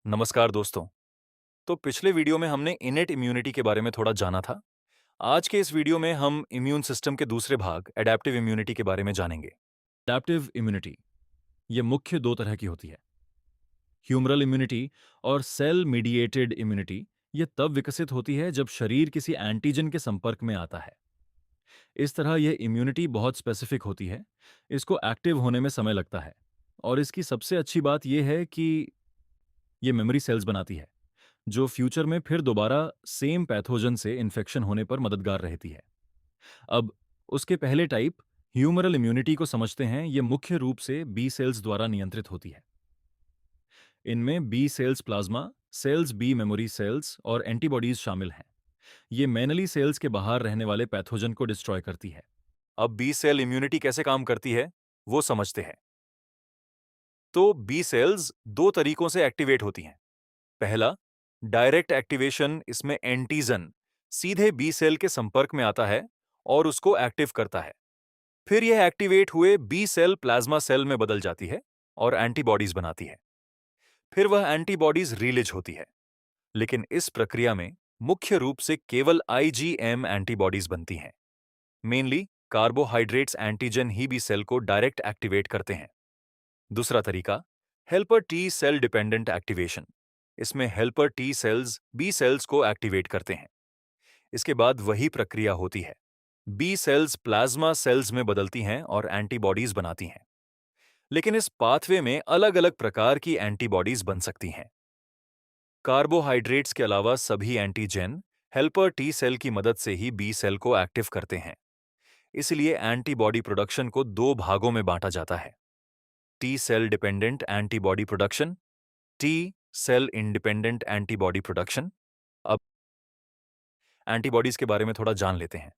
नमस्कार दोस्तों। तो पिछले वीडियो में हमने इनेट इम्यूनिटी के बारे में थोड़ा जाना था। आज के इस वीडियो में हम इम्यून सिस्टम के दूसरे भाग एडेप्टिव इम्यूनिटी के बारे में जानेंगे। एडेप्टिव इम्यूनिटी ये मुख्य दो तरह की होती है, ह्यूमरल इम्यूनिटी और सेल मीडिएटेड इम्यूनिटी। ये तब विकसित होती है जब शरीर किसी एंटीजन के संपर्क में आता है। इस तरह यह इम्यूनिटी बहुत स्पेसिफिक होती है, इसको एक्टिव होने में समय लगता है और इसकी सबसे अच्छी बात यह है कि ये मेमोरी सेल्स बनाती है जो फ्यूचर में फिर दोबारा सेम पैथोजन से इन्फेक्शन होने पर मददगार रहती है। अब उसके पहले टाइप ह्यूमरल इम्यूनिटी को समझते हैं। ये मुख्य रूप से बी सेल्स द्वारा नियंत्रित होती है। इनमें B cells plasma cells, B memory cells और एंटीबॉडीज शामिल हैं। ये मैनली सेल्स के बाहर रहने वाले पैथोजन को डिस्ट्रॉय करती है। अब बी सेल इम्यूनिटी कैसे काम करती है वो समझते हैं। तो बी सेल्स दो तरीकों से एक्टिवेट होती हैं। पहला, डायरेक्ट एक्टिवेशन। इसमें एंटीजन सीधे बी सेल के संपर्क में आता है और उसको एक्टिव करता है। फिर यह एक्टिवेट हुए बी सेल प्लाज्मा सेल में बदल जाती है और एंटीबॉडीज बनाती है। फिर वह एंटीबॉडीज रिलीज होती है। लेकिन इस प्रक्रिया में मुख्य रूप से केवल आईजीएम एंटीबॉडीज बनती हैं। मेनली कार्बोहाइड्रेट्स एंटीजन ही बी सेल को डायरेक्ट एक्टिवेट करते हैं। दूसरा तरीका, helper T cell dependent activation. इसमें helper T cells B cells को एक्टिवेट करते हैं। इसके बाद वही प्रक्रिया होती है, बी सेल्स प्लाज्मा सेल्स में बदलती हैं और एंटीबॉडीज बनाती हैं। लेकिन इस पाथवे में अलग अलग प्रकार की एंटीबॉडीज बन सकती हैं। कार्बोहाइड्रेट्स के अलावा सभी एंटीजेन हेल्पर टी सेल की मदद से ही बी सेल को एक्टिव करते हैं। इसलिए एंटीबॉडी प्रोडक्शन को दो भागों में बांटा जाता है, T cell dependent antibody production, T cell independent antibody production. अब एंटीबॉडीज के बारे में थोड़ा जान लेते हैं।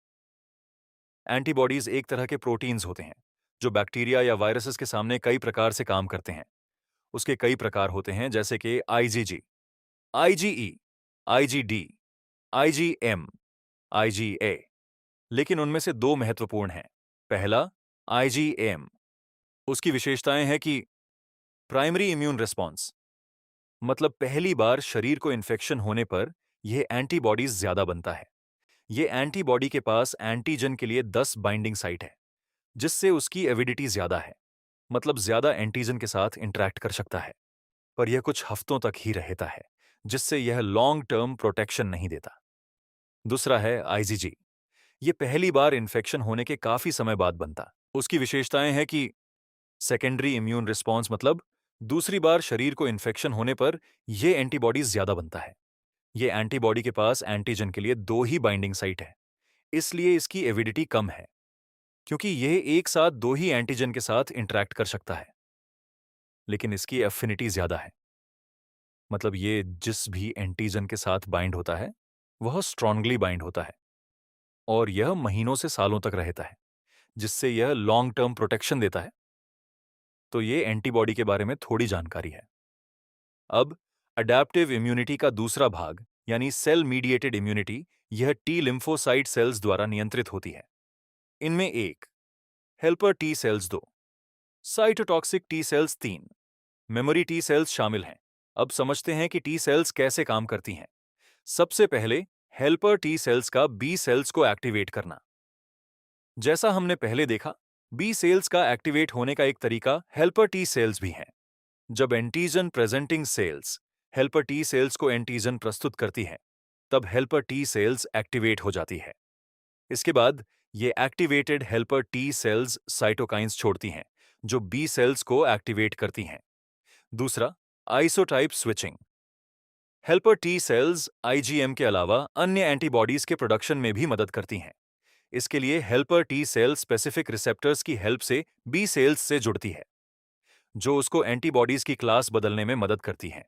एंटीबॉडीज एक तरह के प्रोटीन्स होते हैं जो बैक्टीरिया या वायरसेस के सामने कई प्रकार से काम करते हैं। उसके कई प्रकार होते हैं, जैसे कि IgG, IgE, IgD, IgM, IgA. लेकिन उनमें से दो महत्वपूर्ण हैं। पहला, आईजीएम। उसकी विशेषताएं हैं कि प्राइमरी इम्यून रिस्पॉन्स, मतलब पहली बार शरीर को इन्फेक्शन होने पर यह एंटीबॉडीज ज्यादा बनता है। ये एंटीबॉडी के पास एंटीजन के लिए 10 बाइंडिंग साइट है, जिससे उसकी एविडिटी ज्यादा है, मतलब ज्यादा एंटीजन के साथ इंटरैक्ट कर सकता है। पर यह कुछ हफ्तों तक ही रहता है, जिससे यह लॉन्ग टर्म प्रोटेक्शन नहीं देता। दूसरा है आईजीजी। ये पहली बार इन्फेक्शन होने के काफी समय बाद बनता। उसकी विशेषताएं हैं कि सेकेंडरी इम्यून रिस्पॉन्स, मतलब दूसरी बार शरीर को इन्फेक्शन होने पर यह एंटीबॉडीज ज्यादा बनता है। ये एंटीबॉडी के पास एंटीजन के लिए दो ही बाइंडिंग साइट है, इसलिए इसकी एविडिटी कम है, क्योंकि यह एक साथ दो ही एंटीजन के साथ इंटरैक्ट कर सकता है। लेकिन इसकी एफिनिटी ज्यादा है, मतलब ये जिस भी एंटीजन के साथ बाइंड होता है वह स्ट्रांगली बाइंड होता है और यह महीनों से सालों तक रहता है, जिससे यह लॉन्ग टर्म प्रोटेक्शन देता है। तो ये एंटीबॉडी के बारे में थोड़ी जानकारी है। अब अडैप्टिव इम्यूनिटी का दूसरा भाग यानी सेल मीडिएटेड इम्यूनिटी, यह टी लिम्फोसाइट सेल्स द्वारा नियंत्रित होती है। इनमें एक, helper T sales 2, cytotoxic T cells 3, memory T cells शामिल हैं। अब समझते हैं कि टी सेल्स कैसे काम करती हैं। सबसे पहले हेल्पर टी सेल्स का बी सेल्स को एक्टिवेट करना। जैसा हमने पहले देखा, बी सेल्स का एक्टिवेट होने का एक तरीका हेल्पर टी सेल्स भी है। जब antigen presenting sales helper T cells को एंटीजन प्रस्तुत करती है, तब हेल्पर टी सेल्स एक्टिवेट हो जाती है। इसके बाद ये activated helper T sales cytokines छोड़ती हैं, जो बी सेल्स को एक्टिवेट करती हैं। दूसरा, isotype switching. Helper T sales IgM के अलावा अन्य एंटीबॉडीज के प्रोडक्शन में भी मदद करती हैं। इसके लिए helper T cell specific receptors की हेल्प से बी सेल्स से जुड़ती है, जो उसको एंटीबॉडीज की क्लास बदलने में मदद करती हैं,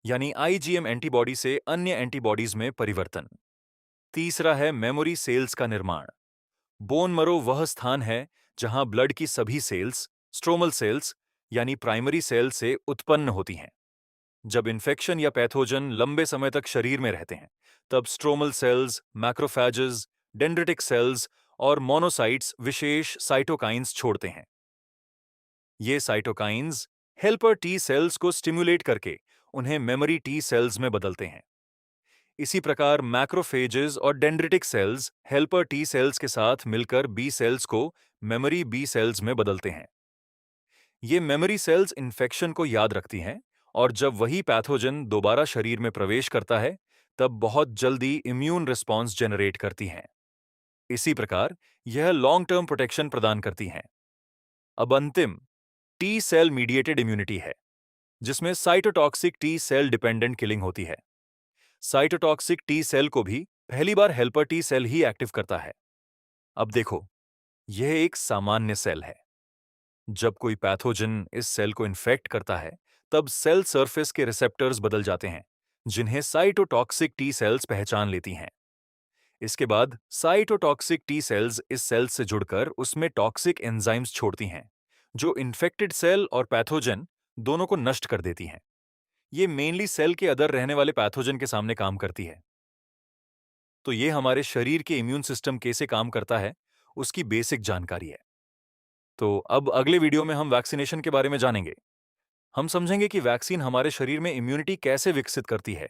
यानी आईजीएम एंटीबॉडी से अन्य एंटीबॉडीज में परिवर्तन। तीसरा है मेमोरी सेल्स का निर्माण। बोन मरो वह स्थान है जहां ब्लड की सभी सेल्स, स्ट्रोमल सेल्स यानी प्राइमरी सेल से उत्पन्न होती हैं। जब इन्फेक्शन या पैथोजन लंबे समय तक शरीर में रहते हैं, तब stromal cells, macrophages, dendritic cells और मोनोसाइट्स विशेष साइटोकाइंस छोड़ते हैं। ये साइटोकाइंस हेल्पर टी सेल्स को स्टिमुलेट करके उन्हें मेमोरी टी सेल्स में बदलते हैं। इसी प्रकार मैक्रोफेजेस और dendritic cells helper T sales के साथ मिलकर बी सेल्स को मेमोरी बी सेल्स में बदलते हैं। ये मेमोरी सेल्स इन्फेक्शन को याद रखती हैं और जब वही पैथोजन दोबारा शरीर में प्रवेश करता है, तब बहुत जल्दी इम्यून रिस्पॉन्स जनरेट करती हैं। इसी प्रकार यह लॉन्ग टर्म प्रोटेक्शन प्रदान करती हैं। अब अंतिम टी सेल मीडिएटेड इम्यूनिटी है, जिसमें cytotoxic T cell dependent killing होती है। साइटोटॉक्सिक टी सेल को भी पहली बार हेल्पर टी सेल ही एक्टिव करता है। अब देखो, यह एक सामान्य सेल है। जब कोई पैथोजन इस सेल को इन्फेक्ट करता है, तब सेल सरफेस के रिसेप्टर्स बदल जाते हैं, जिन्हें साइटोटॉक्सिक टी सेल्स पहचान लेती हैं। इसके बाद साइटोटॉक्सिक टी सेल्स इस सेल से जुड़कर उसमें टॉक्सिक एंजाइम्स छोड़ती हैं, जो इन्फेक्टेड सेल और पैथोजन दोनों को नष्ट कर देती हैं। ये मेनली सेल के अंदर रहने वाले पैथोजन के सामने काम करती है। तो ये हमारे शरीर के इम्यून सिस्टम कैसे काम करता है, उसकी बेसिक जानकारी है। तो अब अगले वीडियो में हम वैक्सीनेशन के बारे में जानेंगे। हम समझेंगे कि वैक्सीन हमारे शरीर में इम्यूनिटी कैसे विकसित करती है,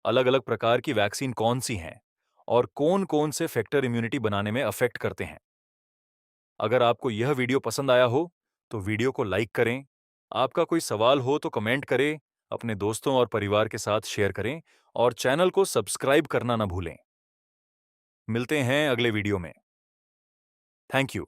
अलग-अलग प्रकार की वैक्सीन कौन सी हैं और कौन-कौन से फैक्टर इम्यूनिटी बनाने में अफेक्ट करते हैं। अगर आपको यह वीडियो पसंद आया हो, तो वीडियो को लाइक करें। आपका कोई सवाल हो तो कमेंट करें, अपने दोस्तों और परिवार के साथ शेयर करें और चैनल को सब्सक्राइब करना न भूलें। मिलते हैं अगले वीडियो में। Thank you.